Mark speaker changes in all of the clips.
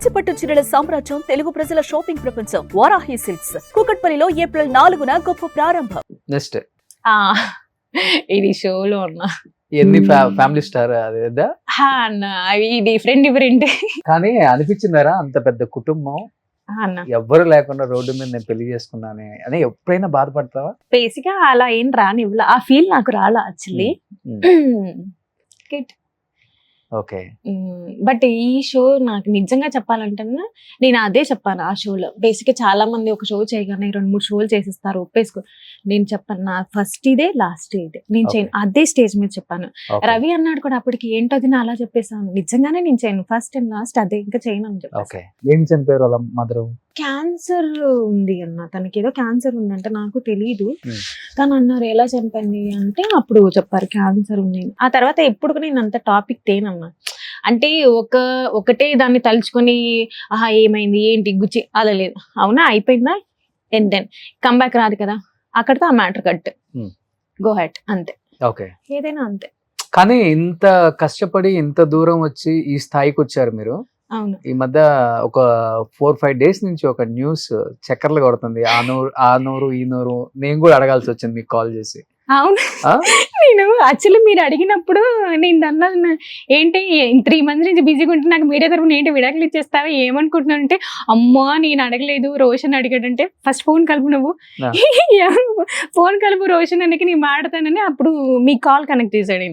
Speaker 1: కంచిపట్టు చీరల సామ్రాజ్యం తెలుగు ప్రజల షాపింగ్ ప్రపంచం వారాహి సిల్క్స్ కూకట్పల్లిలో ఏప్రిల్ 4న గొప్ప ప్రారంభం.
Speaker 2: నెక్స్ట్
Speaker 3: ఇది షోలో అన్నా
Speaker 2: ఎన్ని ఫ్యామిలీ స్టార్ అదేదా
Speaker 3: అన్న అవి డిఫరెంట్
Speaker 2: కానీ అనిపించిందారా అంత పెద్ద కుటుంబం
Speaker 3: అన్న
Speaker 2: ఎవ్వరు లేకుండా రోడ్డు మీద నేను పెళ్లి చేసుకున్నానే అని ఎప్పుడైనా బాధపడతావా?
Speaker 3: బేసిక్ గా అలా ఏం రానివ్వలా, ఆ ఫీల్ నాకు రాలా యాక్చువల్లీ.
Speaker 2: ఓకే,
Speaker 3: బట్ ఈ షో నాకు నిజంగా చెప్పాలంటే నేను అదే చెప్పాను ఆ షోలో. బేసిక్ గా చాలా మంది ఒక షో చేయగానే 2-3 షోలు చేసేస్తారు, ఒప్పేసుకో. నేను చెప్పాను నా ఫస్ట్ ఇదే లాస్ట్ ఇదే, నేను చేయను. అదే స్టేజ్ మీద చెప్పాను. రవి అన్నాడు కూడా అప్పటికి, ఏంటది నా అలా చెప్పేసాను. నిజంగానే నేను చేయను, ఫస్ట్ అండ్ లాస్ట్ అదే, ఇంకా చేయను అని చెప్పి.
Speaker 2: ఏం చనిపోయారు వాళ్ళ మదర్?
Speaker 3: క్యాన్సర్ ఉంది అన్న, తనకి ఏదో క్యాన్సర్ ఉందంటే నాకు తెలీదు. తను అన్నారు ఎలా చనిపోయింది అంటే అప్పుడు చెప్పారు క్యాన్సర్ ఉంది. ఆ తర్వాత ఎప్పుడు నేను అంత టాపిక్ తేనన్నా, అంటే ఒకటే దాన్ని తలుచుకొని ఆహా ఏమైంది ఏంటి గుచ్చి అలా లేదు. అవునా అయిపోయిందా అండ్ దెన్ కంబ్యాక్ రాదు కదా, అక్కడితో ఆ మ్యాటర్ కట్, గో హెడ్ అంతే.
Speaker 2: ఓకే,
Speaker 3: ఏదైనా అంతే.
Speaker 2: కానీ ఇంత కష్టపడి ఇంత దూరం వచ్చి ఈ స్థాయికి వచ్చారు మీరు.
Speaker 3: అవును,
Speaker 2: ఈ మధ్య ఒక 4-5 డేస్ నుంచి ఒక న్యూస్ చక్కర్లు కొడుతుంది, ఆ నోరు ఈ నోరు. నేను కూడా అడగాల్సి వచ్చింది మీకు కాల్ చేసి.
Speaker 3: అవును, నేను యాక్చువల్లీ మీరు అడిగినప్పుడు నేను అన్నాను ఏంటి 3 months నుంచి బిజీగా ఉంటే నాకు మీడియా తరఫున ఏంటి విడాకులు ఇచ్చేస్తావా ఏమనుకుంటున్నాను అంటే, అమ్మా నేను అడగలేదు రోషన్ అడిగాడంటే ఫస్ట్ ఫోన్ కలుపు నువ్వు, ఫోన్ కలుపు రోషన్ అనికి నేను మాట్లాడతానని అప్పుడు మీ కాల్ కనెక్ట్ చేశాడు.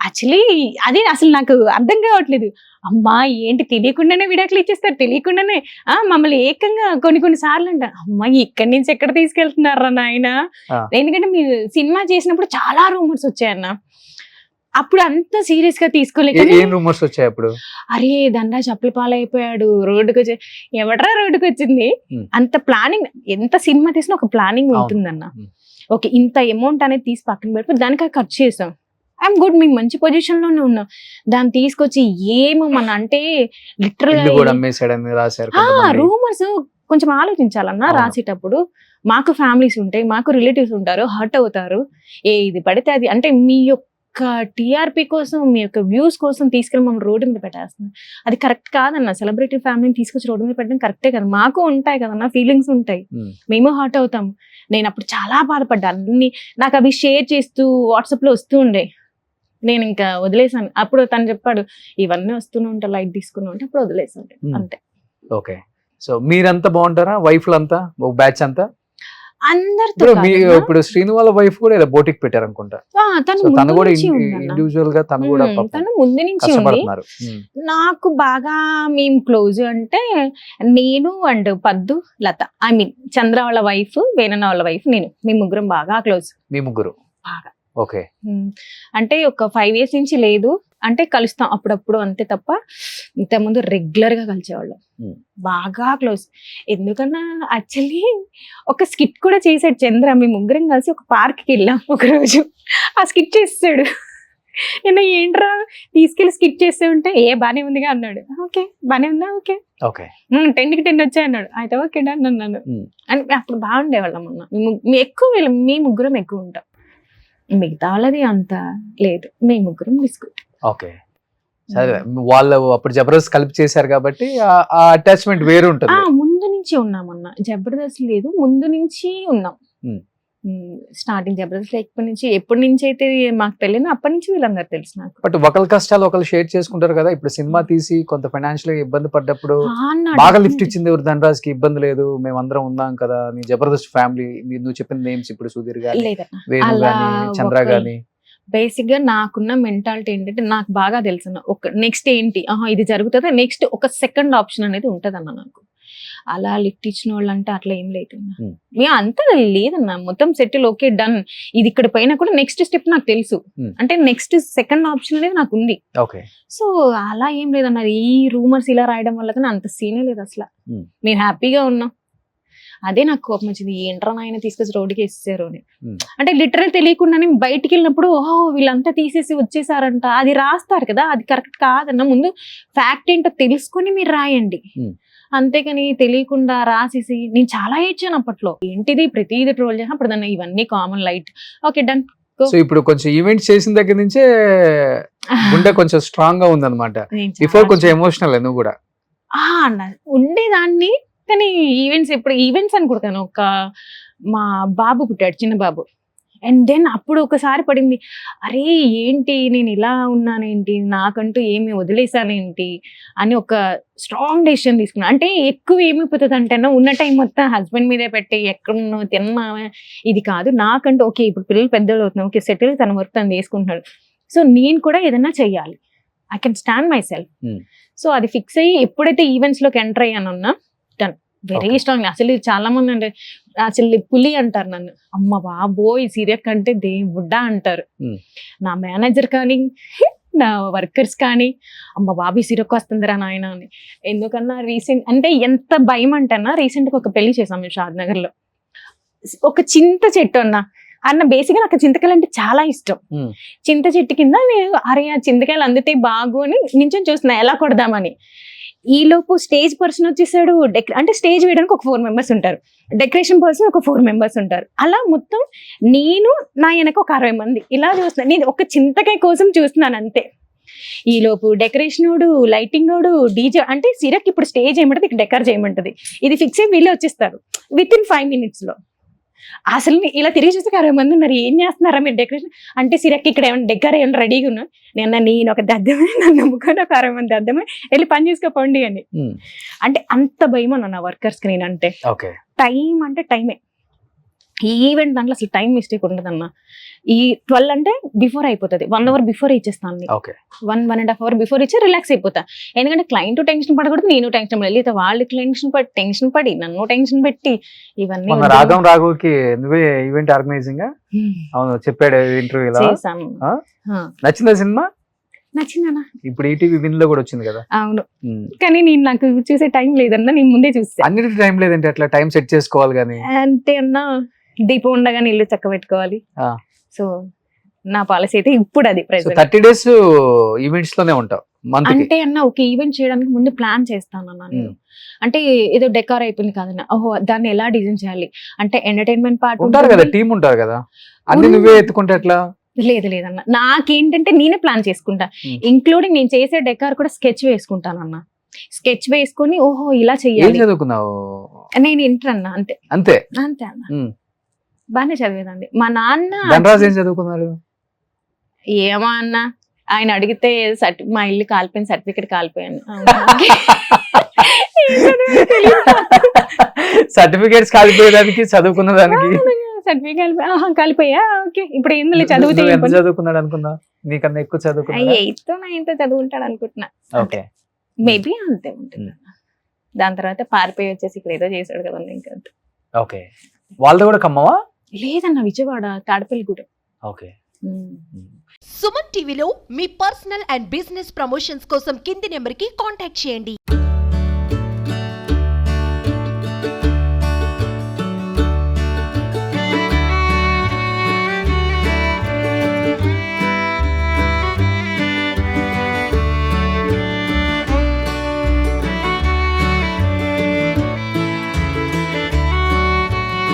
Speaker 3: యాక్చువల్లీ అది అసలు నాకు అర్థం కావట్లేదు. అమ్మా ఏంటి తెలియకుండానే విడాకులు ఇచ్చేస్తారు, తెలియకుండానే మమ్మల్ని ఏకంగా కొన్ని సార్లు అంటారు, అమ్మా ఇక్కడి నుంచి ఎక్కడ తీసుకెళ్తున్నారా నాయన. ఎందుకంటే మీరు సినిమా చేసినప్పుడు చాలా రూమర్స్ వచ్చాయన్న, అప్పుడు అంత సీరియస్ గా తీసుకోలేక.
Speaker 2: రూమర్స్ వచ్చాయి అప్పుడు?
Speaker 3: అరే దండా చప్పుల పాలైపోయాడు, రోడ్డుకి వచ్చి ఎవడరా రోడ్డుకి వచ్చింది. అంత ప్లానింగ్, ఎంత సినిమా తీసినా ఒక ప్లానింగ్ ఉంటుందన్న. ఓకే ఇంత అమౌంట్ అనేది తీసి పక్కన పెట్టి దానికి ఖర్చు చేసాం, ఐఎమ్ గుడ్, మేము మంచి పొజిషన్ లోనే ఉన్నాం. దాన్ని తీసుకొచ్చి ఏమో మన అంటే లిటరల్ రూమర్స్ కొంచెం ఆలోచించాలన్నా రాసేటప్పుడు. మాకు ఫ్యామిలీస్ ఉంటాయి, మాకు రిలేటివ్స్ ఉంటారు, హర్ట్ అవుతారు. ఇది పడితే అది అంటే మీ యొక్క టీఆర్పీ కోసం, మీ యొక్క వ్యూస్ కోసం తీసుకెళ్ళి మమ్మల్ని రోడ్డు మీద పెట్టేస్తున్నాం. అది కరెక్ట్ కాదన్న. సెలబ్రిటీ ఫ్యామిలీని తీసుకొచ్చి రోడ్డు మీద పెట్టడం కరెక్టే కదా. మాకు ఉంటాయి కదన్నా ఫీలింగ్స్ ఉంటాయి, మేము హర్ట్ అవుతాం. నేను అప్పుడు చాలా బాధపడ్డా, అన్ని నాకు అవి షేర్ చేస్తూ వాట్సాప్ లో వస్తూ ఉండే. నేను ఇంకా వదిలేసాను. అప్పుడు తను చెప్పాడు ఇవన్నీ వస్తూనే ఉంటా, లైట్ తీసుకున్నా ఉంటే అప్పుడు వదిలేసాను అంతే.
Speaker 2: ఓకే, సో మీరంతా బాగుంటారా వైఫ్ అంతా, ఒక బ్యాచ్ అంతా?
Speaker 3: అందరితో
Speaker 2: ఇప్పుడు శ్రీను వాళ్ళ వైఫ్ కూడా ఇలా బోటిక్ పెట్టారు అనుకుంటా. తను కూడా ఇండివిజువల్ గా తను
Speaker 3: ముందు నుంచి ఉంది. నాకు బాగా మేము క్లోజ్ అంటే నేను అండ్ పద్దు, లత, ఐ మీన్ చంద్ర వాళ్ళ వైఫ్, వేణన్న వాళ్ళ వైఫ్, నేను, మీ ముగ్గురం బాగా క్లోజ్.
Speaker 2: మీ ముగ్గురు
Speaker 3: బాగా
Speaker 2: ఓకే.
Speaker 3: అంటే ఒక 5 years నుంచి లేదు, అంటే కలుస్తాం అప్పుడప్పుడు అంతే తప్ప ఇంతకుముందు రెగ్యులర్ గా కలిసేవాళ్ళం, బాగా క్లోజ్. ఎందుకన్నా యాక్చువల్లీ ఒక స్కిట్ కూడా చేసాడు చంద్ర. మేము ముగ్గురం కలిసి ఒక పార్క్కి వెళ్ళాం ఒక రోజు, ఆ స్కిట్ చేస్తాడు. నేను ఏంట్రా తీసుకెళ్లి స్కిట్ చేస్తే ఉంటే బానే ఉందిగా అన్నాడు. ఓకే బానే ఉందా, ఓకే 10కి 10 వచ్చాయి అన్నాడు. అయితే ఓకే డన్ అన్నాను. అని అప్పుడు బాగుండేవాళ్ళం అన్న. ఎక్కువ మీ ముగ్గురం ఎక్కువ ఉంటాం, మిగతా వాళ్ళది అంత లేదు, మేము ముగ్గురం డిస్కౌంట్.
Speaker 2: ఓకే, సరే. వాళ్ళు అప్పుడు జబర్దస్త్ కలిపి చేశారు కాబట్టి ఆ అటాచ్మెంట్ వేరు ఉంటుంది.
Speaker 3: ముందు నుంచి ఉన్నామన్న, జబర్దస్త్ లేదు ముందు నుంచి ఉన్నాం. స్టార్టింగ్ జబర్దస్త్ ఎప్పటి నుంచి అయితే మాకు తెలియదు, అప్పటి నుంచి వీళ్ళందరూ తెలుసు నాకు.
Speaker 2: బట్ ఒకరి కష్టాలు ఒకరు షేర్ చేసుకుంటారు కదా. ఇప్పుడు సినిమా తీసి కొంత ఫైనాన్షియల్ గా ఇబ్బంది పడ్డప్పుడు బాగా లిఫ్ట్ ఇచ్చింది ఎవరు? ధనరాజ్ కి ఇబ్బంది లేదు, మేము అందరం ఉన్నాం కదా. నీ జబర్దస్త్ ఫ్యామిలీ, నువ్వు చెప్పిన నేమ్స్ ఇప్పుడు సుధీర్ గాని, వేణు గాని, చంద్ర గాని.
Speaker 3: బేసిక్ గా నాకున్న మెంటాలిటీ ఏంటంటే నాకు బాగా తెలుసు ఒక నెక్స్ట్ ఏంటి, ఇది జరుగుతుంది, నెక్స్ట్ ఒక సెకండ్ ఆప్షన్ అనేది ఉంటదన్న నాకు. అలా లిఫ్ట్ ఇచ్చిన వాళ్ళు అంటే అట్లా ఏం లేదన్నా, మేము అంతా లేదన్నా. మొత్తం సెటిల్, ఓకే డన్. ఇది ఇక్కడ పైన కూడా నెక్స్ట్ స్టెప్ నాకు తెలుసు, అంటే నెక్స్ట్ సెకండ్ ఆప్షన్ అనేది నాకు ఉంది. సో అలా ఏం లేదన్నా. ఈ రూమర్స్ ఇలా రాయడం వల్ల కానీ అంత సీనే లేదు అసలు. మేము హ్యాపీగా ఉన్నాం. అదే నాకు కోపం వచ్చింది, ఏంట్రా నాయన తీసుకొచ్చి రోడ్డుకి వేసేసారు అని. అంటే లిటరల్ తెలియకుండానే బయటికి వెళ్ళినప్పుడు ఓహో వీళ్ళంతా తీసేసి వచ్చేసారంట, అది రాస్తారు కదా, అది కరెక్ట్ కాదన్న. ముందు ఫ్యాక్ట్ ఏంటో తెలుసుకొని మీరు రాయండి, అంతేకాని తెలియకుండా రాసేసి. నేను చాలా ఏడ్చాను అప్పట్లో, ఏంటిది ప్రతిదీ ట్రోల్ చేసిన. అప్పుడు దాన్ని ఇవన్నీ common, light, okay done.
Speaker 2: So ఇప్పుడు కొంచెం ఈవెంట్స్ చేసిన దగ్గర నుంచే గుండె కొంచెం స్ట్రాంగ్ గా ఉందన్నమాట. బిఫోర్ కొంచెం ఎమోషనల్ నువ్వు కూడా.
Speaker 3: ఉండేదాన్ని, కానీ ఈవెంట్స్ అనుకుంటాను. మా బాబు పుట్టాడు, చిన్న బాబు. అండ్ దెన్ అప్పుడు ఒకసారి పడింది, అరే ఏంటి నేను ఇలా ఉన్నానేంటి, నాకంటూ ఏమి వదిలేసానేంటి అని ఒక స్ట్రాంగ్ డెసిషన్ తీసుకున్నా. అంటే ఎక్కువ ఏమైపోతుంది అంటే ఉన్న టైం మొత్తం హస్బెండ్ మీదే పెట్టి ఎక్కడున్నావు తిన్నావా ఇది కాదు, నాకంటూ ఓకే ఇప్పుడు పిల్లలు పెద్దలు అవుతున్నావు, ఓకే సెటిల్, తన వర్క్ తను చేసుకుంటున్నాడు, సో నేను కూడా ఏదైనా చెయ్యాలి, I can stand my self. So అది ఫిక్స్ అయ్యి ఎప్పుడైతే ఈవెంట్స్ లోకి ఎంటర్ అయ్యానున్నా డన్, వెరీ స్ట్రాంగ్. అసలు చాలా మంది అంటే అసలు పులి అంటారు నన్ను, అమ్మ బాబోయ్ సీరియస్ కంటే దేవుడ్డా అంటారు. నా మేనేజర్ కానీ నా వర్కర్స్ కానీ, అమ్మ బాబీ సిరక్ వస్తుందిరా నాయన అని. ఎందుకన్నా రీసెంట్ అంటే ఎంత భయం అంటన్నా, రీసెంట్గా ఒక పెళ్లి చేసాం మేము షాద్నగర్ లో. ఒక చింత చెట్టు అన్న బేసిక్గా నాకు చింతకాయలు అంటే చాలా ఇష్టం. చింత చెట్టు కింద నేను అరే ఆ చింతకాయలు అందితే బాగు అని నించొని చూస్తున్నా ఎలా కొడదామని. ఈ లోపు స్టేజ్ పర్సన్ వచ్చేసాడు. అంటే స్టేజ్ వేయడానికి ఒక 4 members ఉంటారు, డెకరేషన్ పర్సన్ ఒక 4 members ఉంటారు. అలా మొత్తం నేను నా వెనక ఒక 60 మంది ఇలా చూస్తున్నాను. నేను ఒక చింతకాయ కోసం చూస్తున్నాను అంతే. ఈ లోపు డెకరేషన్ ఓడు, లైటింగ్ ఓడు, డీజే అంటే సిరక్ ఇప్పుడు స్టేజ్ ఏమంటది, డెకర్ చేయమంటది, ఇది ఫిక్స్ అయ్యి వీళ్ళే వచ్చేస్తారు విత్ ఇన్ 5 minutes లో. అసలు ఇలా తిరిగి చూస్తే 60 మంది ఉన్నారు, ఏం చేస్తున్నారా మీరు డెకరేషన్ అంటే, సిరక్ ఇక్కడ ఏమైనా డెకర్ ఏమైనా రెడీగా ఉన్నా, నేను ఒక దద్దమే, నన్ను నమ్ముకొని ఒక 60 మంది దద్దమే వెళ్ళి పని చేసుకోండి అని. అంటే అంత భయం అన్న నా వర్కర్స్ కి. నేనంటే టైం అంటే టైమే, ఈ ఈవెంట్ దాంట్లో అసలు టైం మిస్టేక్ ఉండదన్న. ఈ 12 అంటే బిఫోర్ అయిపోతుంది, 1 hour బిఫోర్ ఇచ్చేస్తాను, 1.5 hour బిఫోర్ ఇచ్చి రిలాక్స్ అయిపోతా. ఎందుకంటే క్లయింట్ టెన్షన్ పడకూడదు, నేను టెన్షన్ పడాలి, లేదా వాళ్ళు టెన్షన్ పడి నన్ను టెన్షన్ పెట్టి ఇవన్నీ.
Speaker 2: రాఘం రాఘవ్కి నువ్వే ఈవెంట్ ఆర్గనైజింగ్ అవును చెప్పాడు ఇంటర్వ్యూలో. నచ్చిందా సినిమా?
Speaker 3: నచ్చిందన్నా.
Speaker 2: ఇప్పుడు ఈటీవీ విన్ లో కూడా వచ్చింది కదా.
Speaker 3: అవును, కానీ నాకు చూసే టైం లేదన్నా, నేను ముందే చూసా.
Speaker 2: అన్నిటి టైం లేదంటే అట్లా టైం సెట్ చేసుకోవాలి కానీ.
Speaker 3: అంటే అన్నా దీపం ఉండగానే ఇల్లు చక్క పెట్టుకోవాలి. సో నా పాలసీ అయితే ఇప్పుడు అది
Speaker 2: 30 days ఈవెంట్స్ లోనే ఉంటావు.
Speaker 3: అంటే అన్న ఒక ఈవెంట్ చేయడానికి ముందు ప్లాన్ చేస్తాను అన్న నేను. అంటే ఏదో డెకార్ అయిపోయింది కాదన్న, ఓహో దాన్ని ఎలా డిజైన్ చేయాలి అంటే ఎంటర్టైన్మెంట్ పార్ట్
Speaker 2: ఉంటారు కదా, టీం ఉంటారు కదా, అన్ని నువ్వే ఎత్తుకుంటే ఎట్లా?
Speaker 3: లేదన్న, నాకేంటంటే నేనే ప్లాన్ చేసుకుంటా. ఇంక్లూడింగ్ నేను చేసే డెకార్ కూడా స్కెచ్ వేసుకుంటాను అన్న. స్కెచ్ వేసుకొని ఓహో ఇలా చెయ్యాలి.
Speaker 2: చదువుకున్నావు?
Speaker 3: నేను ఇంటర్ అన్న, అంతే
Speaker 2: అంతే
Speaker 3: అంతే అన్న. బాగానే చదివేదండి. మా నాన్న
Speaker 2: ధనరాజ్ ఏం చదువుకున్నారు?
Speaker 3: ఏమో అన్న, ఆయన అడిగితే మా ఇల్లు కాలిపోయిన సర్టిఫికెట్ కాలిపోయాను.
Speaker 2: సర్టిఫికేట్స్ కాలిపోయేదానికి చదువుకున్న దానికి
Speaker 3: సర్టిఫికేట్ కాలిపోయా. ఓకే ఇప్పుడు ఏంది చదివితే
Speaker 2: చదువుకున్నాడు అనుకున్నా, నీకన్నా ఎక్కువ చదువుకున్నా.
Speaker 3: 8th 9th చదువుకుంటాడు అనుకుంటున్నా. మేబీ అంతే ఉంటుంది. దాని తర్వాత పారిపోయి వచ్చేసి ఇక్కడ ఏదో చేశాడు కదండి ఇంకా.
Speaker 2: ఓకే, వాళ్ళది కూడా ఖమ్మమా?
Speaker 3: లేదన్న, విజయవాడ తాడపల్లిగూడెం.
Speaker 2: ఓకే.
Speaker 1: సుమన్ టీవీలో మీ పర్సనల్ అండ్ బిజినెస్ ప్రమోషన్స్ కోసం కింది నెంబర్కి కాంటాక్ట్ చేయండి.